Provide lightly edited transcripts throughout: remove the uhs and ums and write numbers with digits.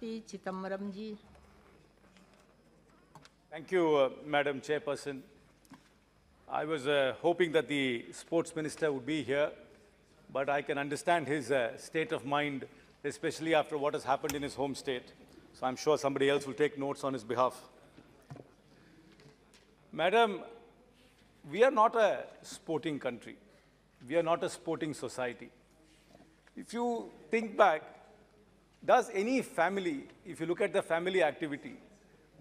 P. Chidambaram ji. Thank you, Madam Chairperson. I was hoping that the Sports Minister would be here, but I can understand his state of mind, especially after what has happened in his home state. So I'm sure somebody else will take notes on his behalf. Madam, we are not a sporting country. We are not a sporting society. If you think back, does any family, if you look at the family activity,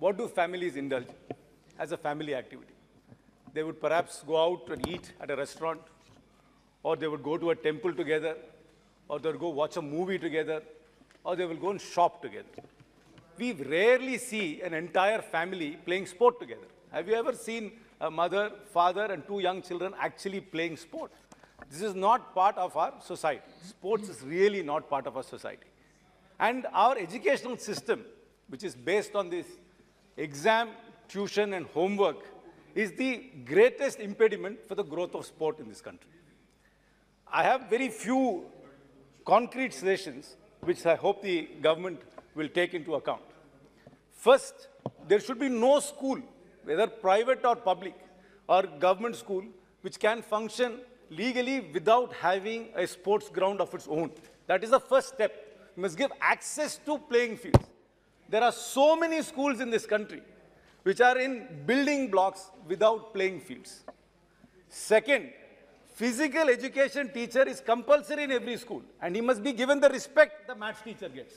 what do families indulge as a family activity? They would perhaps go out and eat at a restaurant, or they would go to a temple together, or they would go watch a movie together, or they will go and shop together. We rarely see an entire family playing sport together. Have you ever seen a mother, father, and two young children actually playing sport? This is not part of our society. Sports is really not part of our society. And our educational system, which is based on this exam, tuition, and homework, is the greatest impediment for the growth of sport in this country. I have very few concrete suggestions, which I hope the government will take into account. First, there should be no school, whether private or public, or government school, which can function legally without having a sports ground of its own. That is the first step. You must give access to playing fields. There are so many schools in this country which are in building blocks without playing fields. Second, physical education teacher is compulsory in every school, and he must be given the respect the maths teacher gets.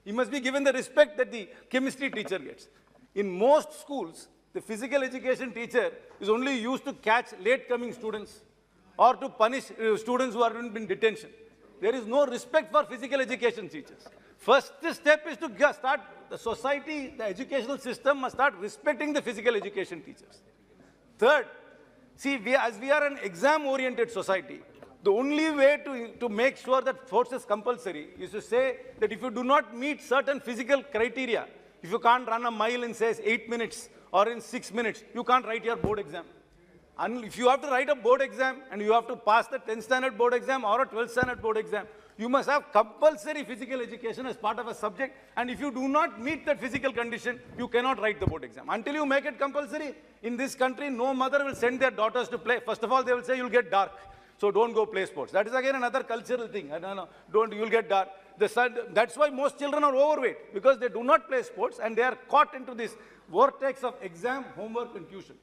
He must be given the respect that the chemistry teacher gets. In most schools, the physical education teacher is only used to catch late-coming students or to punish students who are in detention. There is no respect for physical education teachers. First step is to start the society, the educational system must start respecting the physical education teachers. Third, see, as we are an exam-oriented society, the only way to make sure that sports is compulsory is to say that if you do not meet certain physical criteria, if you can't run a mile in, say, 8 minutes or in 6 minutes, you can't write your board exam. And if you have to write a board exam and you have to pass the 10th standard board exam or a 12th standard board exam, you must have compulsory physical education as part of a subject. And if you do not meet that physical condition, you cannot write the board exam. Until you make it compulsory, in this country, no mother will send their daughters to play. First of all, they will say, you'll get dark, so don't go play sports. That is again another cultural thing. You'll get dark. That's why most children are overweight, because they do not play sports and they are caught into this vortex of exam, homework, and tuition.